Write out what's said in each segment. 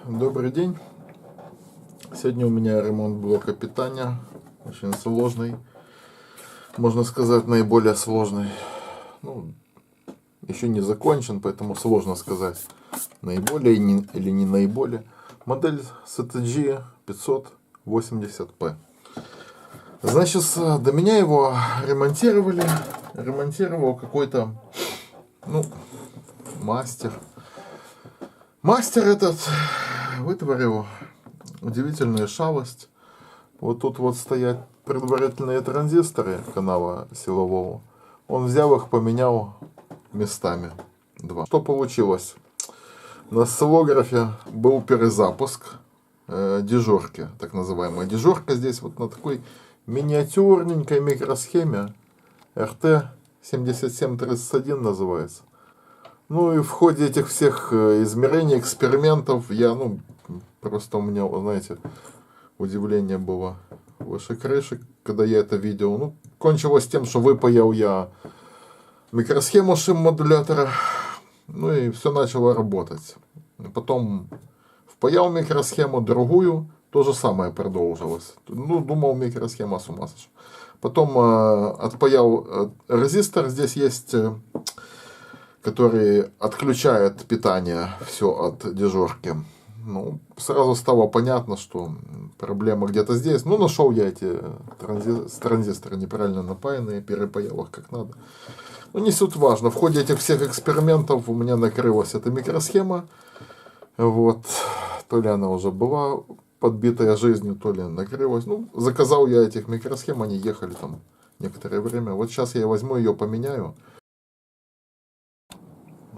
Добрый день. Сегодня у меня ремонт блока питания. Очень сложный. Можно сказать, наиболее сложный. Ну, еще не закончен, поэтому сложно сказать, наиболее или не наиболее. Модель CTG 580P. Значит, до меня его ремонтировали. Ремонтировал какой-то, мастер. Мастер этот вытворил удивительную шалость. Вот тут вот стоят предварительные транзисторы канала силового. Он взял их, поменял местами. Два. Что получилось? На осциллографе был перезапуск дежурки, так называемая. Дежурка здесь вот на такой миниатюрненькой микросхеме. RT7731 называется. Ну и в ходе этих всех измерений, экспериментов, просто у меня, знаете, удивление было выше крыши, когда я это видел. Кончилось тем, что выпаял я микросхему шим-модулятора, и все начало работать. Потом впаял микросхему другую, то же самое продолжилось. Думал, микросхема с ума сошла. Потом отпаял резистор, здесь есть, который отключает питание все от дежурки. Сразу стало понятно, что проблема где-то здесь. Нашел я эти транзисторы неправильно напаянные, перепаял их как надо. Не суть важно. В ходе этих всех экспериментов у меня накрылась эта микросхема. Вот. То ли она уже была подбитая жизнью, то ли накрылась. Заказал я этих микросхем, они ехали там некоторое время. Вот сейчас я возьму ее, поменяю.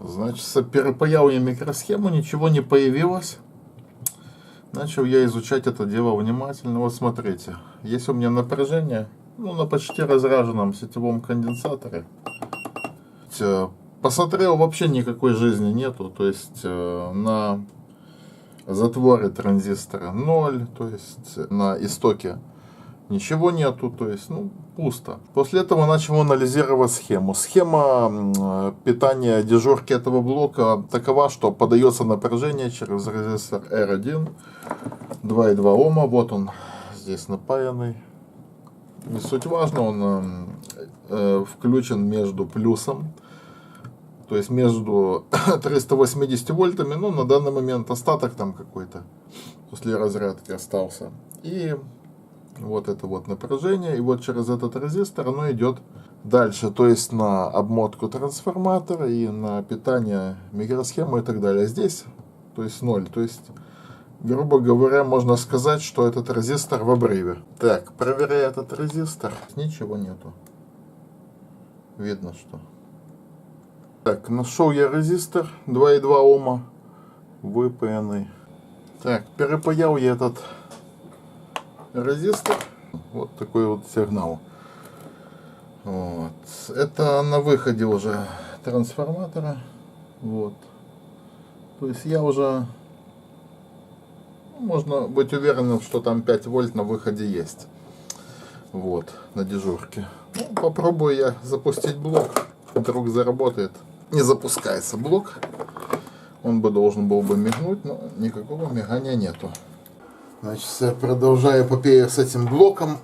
Значит, перепаял я микросхему, ничего не появилось. Начал я изучать это дело внимательно. Вот смотрите, есть у меня напряжение, на почти разряженном сетевом конденсаторе. Посмотрел, вообще никакой жизни нету, то есть на затворе транзистора 0, то есть на истоке ничего нету, то есть, пусто. После этого начал анализировать схему. Схема питания дежурки этого блока такова, что подается напряжение через резистор R1, 2,2 Ома, вот он здесь напаянный. Не суть важно, он включен между плюсом, то есть между 380 вольтами, на данный момент остаток там какой-то после разрядки остался. И вот это вот напряжение, и вот через этот резистор оно идет дальше, то есть на обмотку трансформатора и на питание микросхемы и так далее. Здесь, то есть 0, то есть, грубо говоря, можно сказать, что этот резистор в обрыве. Так, проверяя этот резистор, ничего нету. Видно, что. Так, нашел я резистор 2,2 Ома, выпаянный. Так, перепаял я этот резистор, вот такой вот сигнал. Вот. Это на выходе уже трансформатора. Вот. То есть я уже, можно быть уверенным, что там 5 вольт на выходе есть. Вот, на дежурке. Попробую я запустить блок. Вдруг заработает. Не запускается блок. Он должен был бы мигнуть, но никакого мигания нету. Значит, я продолжаю эпопею с этим блоком.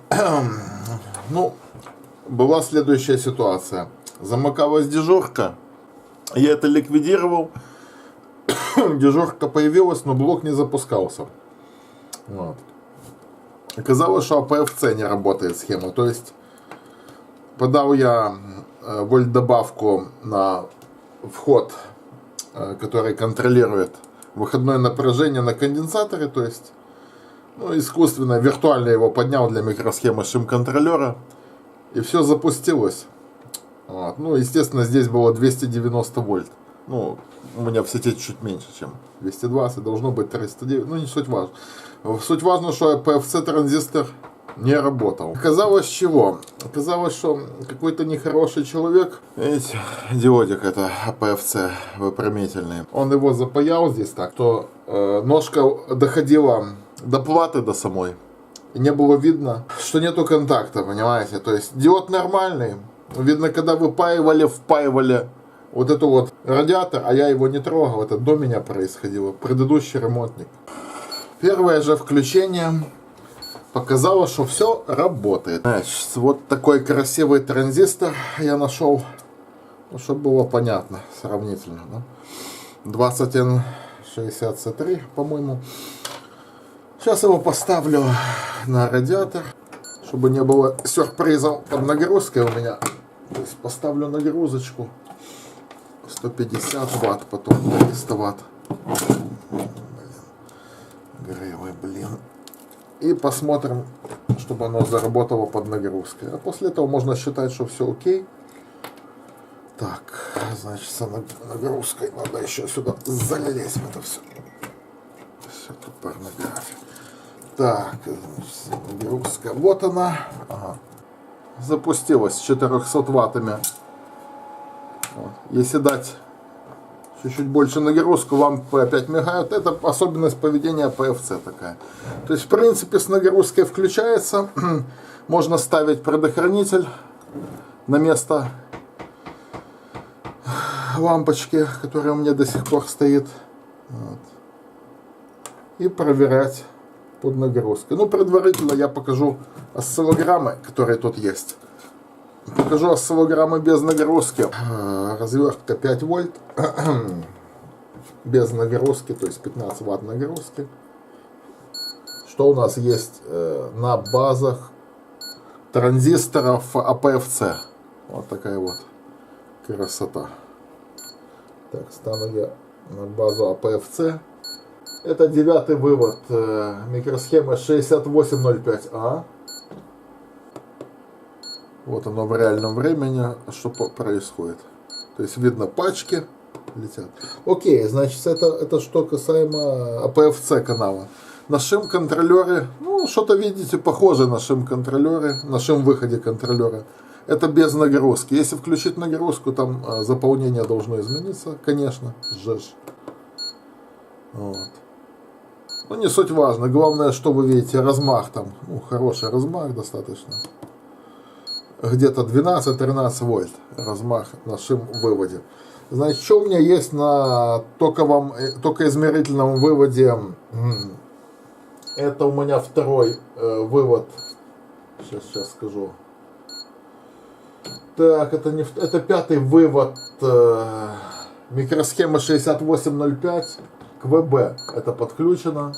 Была следующая ситуация. Замыкалась дежурка. Я это ликвидировал. Дежурка появилась, но блок не запускался. Вот. Оказалось, что АПФЦ не работает схема. То есть, подал я вольт-добавку на вход, который контролирует выходное напряжение на конденсаторе. То есть, искусственно, виртуально его поднял для микросхемы шим-контролера. И все запустилось. Вот. Естественно, здесь было 290 вольт. У меня в сети чуть меньше, чем 220. Должно быть 309. Не суть важно. Суть важно, что АПФЦ транзистор не работал. Оказалось чего? Оказалось, что какой-то нехороший человек, видите, диодик это АПФЦ выпрямительный, он его запаял здесь так, то ножка доходила до платы до самой. И не было видно, что нету контакта, понимаете? То есть диод нормальный. Видно, когда выпаивали, впаивали вот эту вот радиатор, а я его не трогал, это до меня происходило, предыдущий ремонтник. Первое же включение показало, что все работает. Значит, вот такой красивый транзистор я нашел, ну, чтобы было понятно сравнительно. Да? 2160C3, по-моему. Сейчас его поставлю на радиатор, чтобы не было сюрпризов под нагрузкой у меня. То есть поставлю нагрузочку 150 Вт, потом 300 Вт. Грелый, блин. И посмотрим, чтобы оно заработало под нагрузкой. А после этого можно считать, что все окей. Так, значит, с нагрузкой надо еще сюда залезть в это все. Все тут порнография. Так, значит, нагрузка. Вот она. Ага. Запустилась с 400 ваттами. Вот. Если дать чуть-чуть больше нагрузку, лампы опять мигают. Это особенность поведения АПФЦ такая. То есть, в принципе, с нагрузкой включается. Можно ставить предохранитель на место лампочки, которая у меня до сих пор стоит. Вот. И проверять под нагрузкой. Ну, предварительно я покажу осциллограммы, которые тут есть. Покажу осциллограммы без нагрузки. Развертка 5 вольт. Без нагрузки, то есть 15 ватт нагрузки. Что у нас есть на базах транзисторов АПФЦ. Вот такая вот красота. Так, стану я на базу АПФЦ. Это 9-й вывод микросхемы 6805А. Вот оно в реальном времени, что происходит. То есть видно, пачки летят. Окей, значит, это что касаемо АПФЦ канала. На шим-контролеры, ну, что-то видите, похоже на шим-контролеры, на шим-выходе контролера. Это без нагрузки. Если включить нагрузку, там заполнение должно измениться, конечно, жеж. Вот. Ну, не суть важно. Главное, что вы видите, размах там, ну, хороший размах достаточно. Где-то 12-13 вольт размах на шим-выводе. Значит, что у меня есть на токоизмерительном выводе? Это у меня второй вывод. Сейчас скажу. Так, это 5-й вывод микросхемы 6805 к ВБ. Это подключено.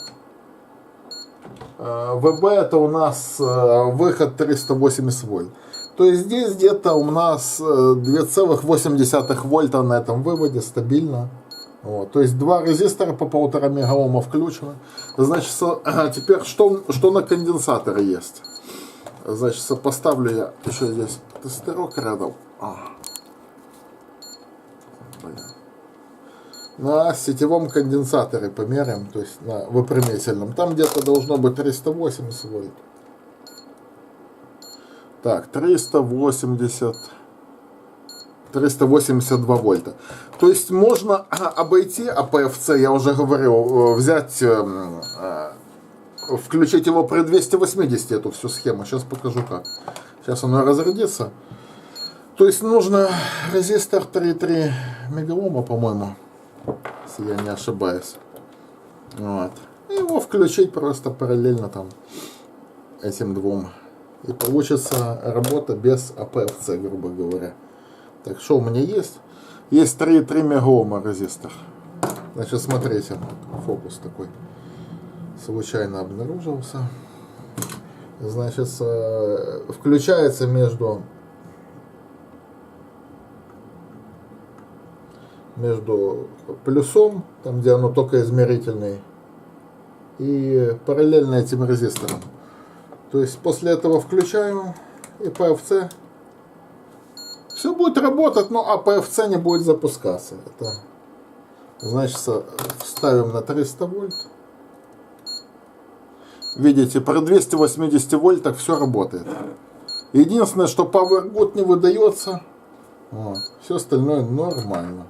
ВБ это у нас выход 380 вольт. То есть здесь где-то у нас 2,8 вольта на этом выводе стабильно. Вот. То есть два резистора по 1,5 мегаома включено. Значит, теперь что на конденсаторе есть? Значит, сопоставлю я еще здесь тестерок рядом. На сетевом конденсаторе померяем, то есть на выпрямительном. Там где-то должно быть 380 вольт. Так, 382 вольта. То есть можно обойти АПФЦ, я уже говорил, взять, включить его при 280, эту всю схему. Сейчас покажу как. Сейчас оно разрядится. То есть нужно резистор 3,3 мегаома, по-моему, если я не ошибаюсь. Вот. И его включить просто параллельно там этим двум. И получится работа без АПФЦ, грубо говоря. Так, что у меня есть? Есть 3,3 мегаома резистор. Значит, смотрите, фокус такой случайно обнаружился. Значит, включается между плюсом, там где оно только измерительный, и параллельно этим резистором. То есть после этого включаю и АПФЦ. Все будет работать, но АПФЦ не будет запускаться. Это значит, вставим на 300 вольт. Видите, при 280 вольтах все работает. Единственное, что PowerGood не выдается. Вот. Все остальное нормально.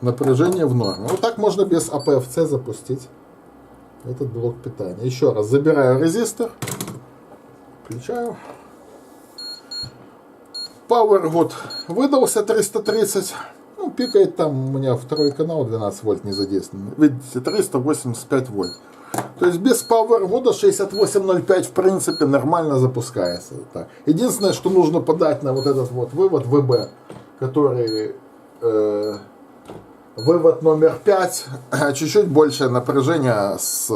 Напряжение в норме. Вот так можно без АПФЦ запустить этот блок питания. Еще раз забираю резистор. Включаю. PowerGood выдался 330. Ну, пикает там, у меня второй канал 12 вольт не задействован. Видите, 385 вольт. То есть без Power Moda 6805 в принципе нормально запускается. Так. Единственное, что нужно подать на вот этот вот вывод ВБ, который вывод номер 5, чуть-чуть большее напряжение с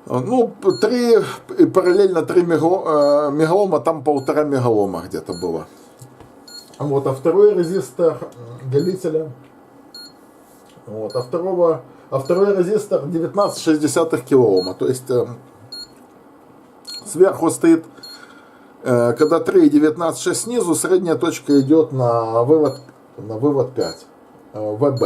3 и параллельно 3 мегаома, там 1,5 мегаома где-то было. Вот, а второй резистор делителя, вот, а второй резистор 19,6 килоома. То есть сверху стоит, когда 3 и 19,6 снизу, средняя точка идет на вывод 5 ВБ.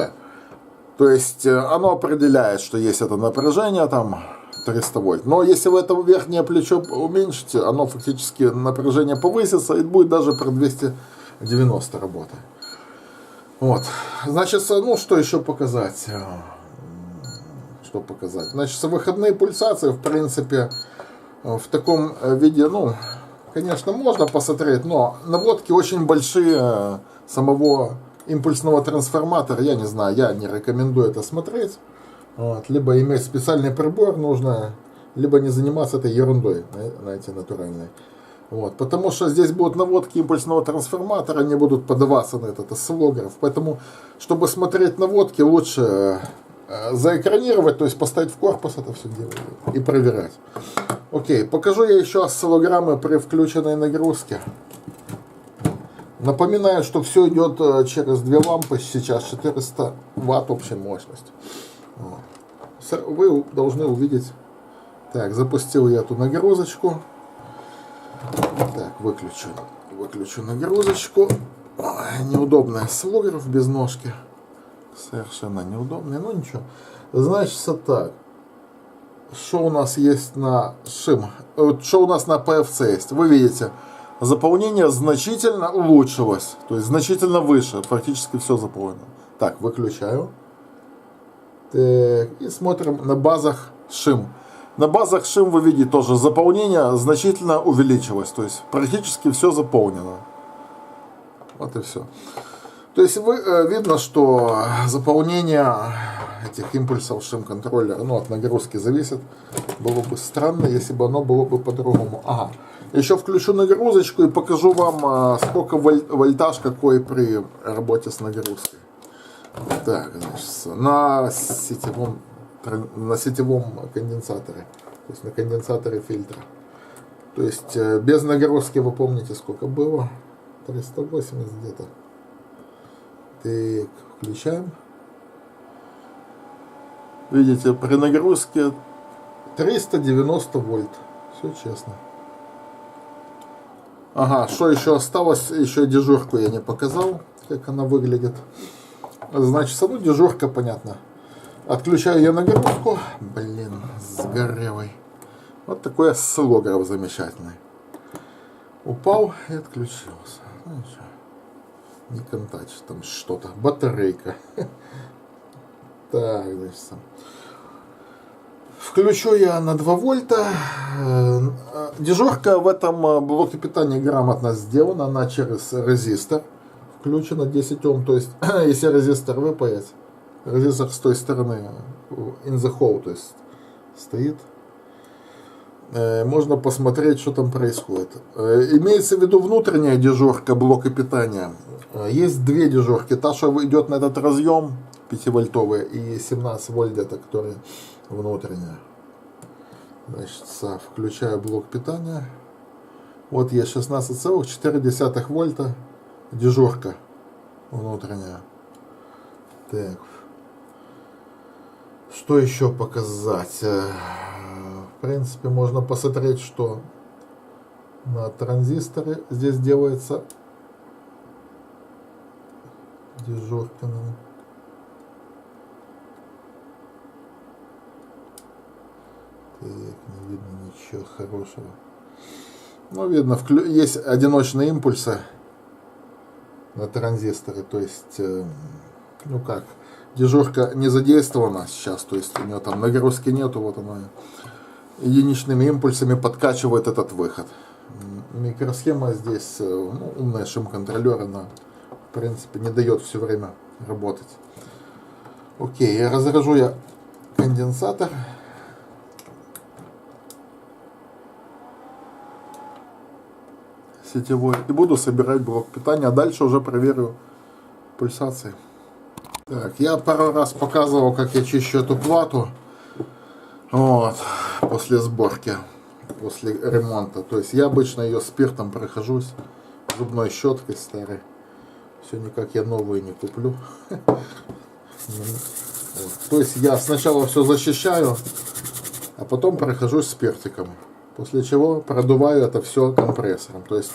То есть оно определяет, что есть это напряжение там 300 вольт. Но если вы это верхнее плечо уменьшите, оно фактически напряжение повысится и будет даже при 290 работать. Вот. Значит, ну что еще показать? Что показать? Значит, выходные пульсации, в принципе, в таком виде, ну, конечно, можно посмотреть, но наводки очень большие самого импульсного трансформатора, я не знаю, я не рекомендую это смотреть. Вот. Либо иметь специальный прибор нужно, либо не заниматься этой ерундой, знаете, натуральной. Вот. Потому что здесь будут наводки импульсного трансформатора, они будут подаваться на этот осциллограф. Поэтому, чтобы смотреть наводки, лучше заэкранировать, то есть поставить в корпус это все дело и проверять. Окей, покажу я еще осциллограммы при включенной нагрузке. Напоминаю, что все идет через две лампы, сейчас 400 ватт общей мощности. Вот. Вы должны увидеть. Так, запустил я эту нагрузочку. Так, выключу нагрузочку. Ой, неудобный осциллограф без ножки. Совершенно неудобный, но ничего. Значит, так. Что у нас есть на ШИМ? Что у нас на ПФЦ есть? Вы видите, заполнение значительно улучшилось. То есть значительно выше. Практически все заполнено. Так, выключаю. Так, и смотрим на базах ШИМ. На базах ШИМ вы видите тоже заполнение значительно увеличилось. То есть практически все заполнено. Вот и все. То есть видно, что заполнение этих импульсов ШИМ-контроллера, ну, от нагрузки зависит. Было бы странно, если бы оно было бы по-другому. Ага. Еще включу нагрузочку и покажу вам, сколько вольтаж какой при работе с нагрузкой. Так, значит, на сетевом конденсаторе. То есть на конденсаторе фильтра. То есть без нагрузки вы помните, сколько было? 380 где-то. Так, включаем. Видите, при нагрузке 390 вольт. Все честно. Ага, что еще осталось? Еще дежурку я не показал, как она выглядит. Значит, ну, дежурка, понятно. Отключаю я нагрузку. Блин, сгорелый. Вот такой осциллограф замечательный. Упал и отключился. Ну, ничего. Не контачит, там что-то. Батарейка. Так, значит. Включу я на 2 вольта. Дежурка в этом блоке питания грамотно сделана. Она через резистор включена 10 Ом. То есть, если резистор выпаять, резистор с той стороны in the hole, то есть стоит. Можно посмотреть, что там происходит. Имеется в виду внутренняя дежурка блока питания. Есть две дежурки. Та, что идет на этот разъем 5-вольтовая, и 17 вольт где-то, которая внутренняя. Значит, включаю блок питания. Вот есть 16,4 вольта дежурка внутренняя. Так. Что еще показать? В принципе, можно посмотреть, что на транзисторе здесь делается дежурка. Так, не видно ничего хорошего. Ну, видно, есть одиночные импульсы на транзисторе. То есть, ну как, дежурка не задействована сейчас. То есть, у нее там нагрузки нету. Вот она единичными импульсами подкачивает этот выход. Микросхема здесь, ну, умная ШИМ-контроллер, она в принципе, не дает все время работать. Окей, разряжу я конденсатор. Сетевой. И буду собирать блок питания. А дальше уже проверю пульсации. Так, я пару раз показывал, как я чищу эту плату. Вот, после сборки, после ремонта. То есть я обычно ее спиртом прохожусь, зубной щеткой старой. Все никак я новые не куплю. То есть я сначала все защищаю, а потом прохожусь спиртиком. После чего продуваю это все компрессором. То есть,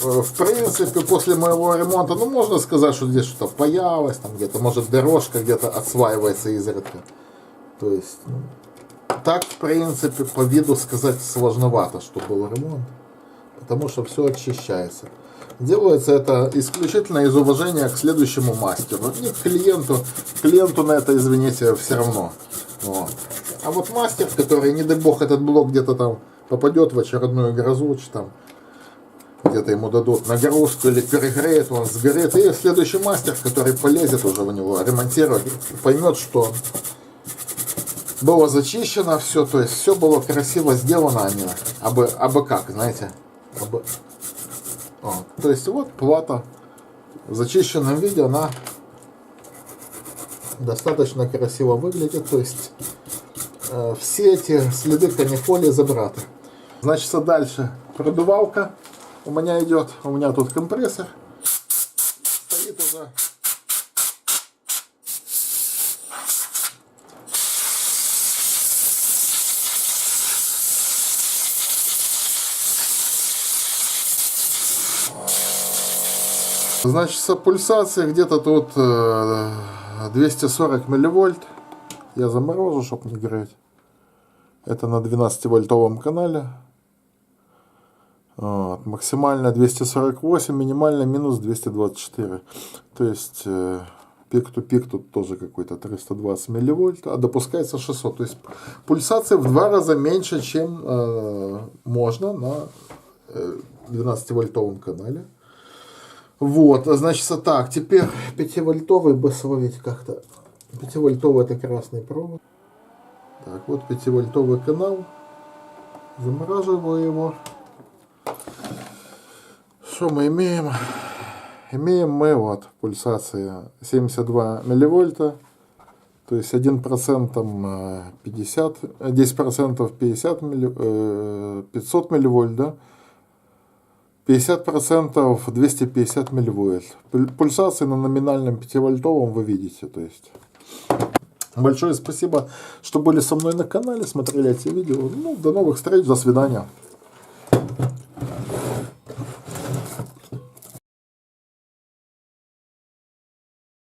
в принципе, после моего ремонта, ну, можно сказать, что здесь что-то паялось, там где-то, может, дорожка где-то отсваивается изредка. То есть, ну, так, в принципе, по виду сказать сложновато, что был ремонт. Потому что все очищается. Делается это исключительно из уважения к следующему мастеру. Не к клиенту. Клиенту на это, извините, все равно. Вот. А вот мастер, который, не дай бог, этот блок где-то там попадет в очередную грозу, там где-то ему дадут нагрузку или перегреет, он сгорит. И следующий мастер, который полезет уже в него ремонтировать, поймет, что было зачищено все, то есть все было красиво сделано, а не абы как, знаете. То есть вот плата в зачищенном виде, она достаточно красиво выглядит. То есть все эти следы канифоли забраты. Значит, дальше продувалка у меня идет. У меня тут компрессор стоит уже. Значит, пульсация где-то тут 240 милливольт. Я заморожу, чтобы не греть. Это на 12-вольтовом канале. Вот. Максимально 248, минимально минус 224. То есть пик-то-пик тут тоже какой-то 320 милливольт, а допускается 600. То есть пульсация в 2 раза меньше, чем можно на 12-вольтовом канале. Вот, значит, так, теперь 5-вольтовый бы словить как-то. 5-вольтовый это красный провод. Так, вот 5-вольтовый канал. Замораживаю его. Что мы имеем? Имеем мы вот пульсация 72 милливольта. То есть 1% там 50, 10% 50 500 милливольт, да? 50% 250 милливольт. Пульсации на номинальном 5-вольтовом вы видите. То есть. Большое спасибо, что были со мной на канале, смотрели эти видео. Ну, до новых встреч, до свидания.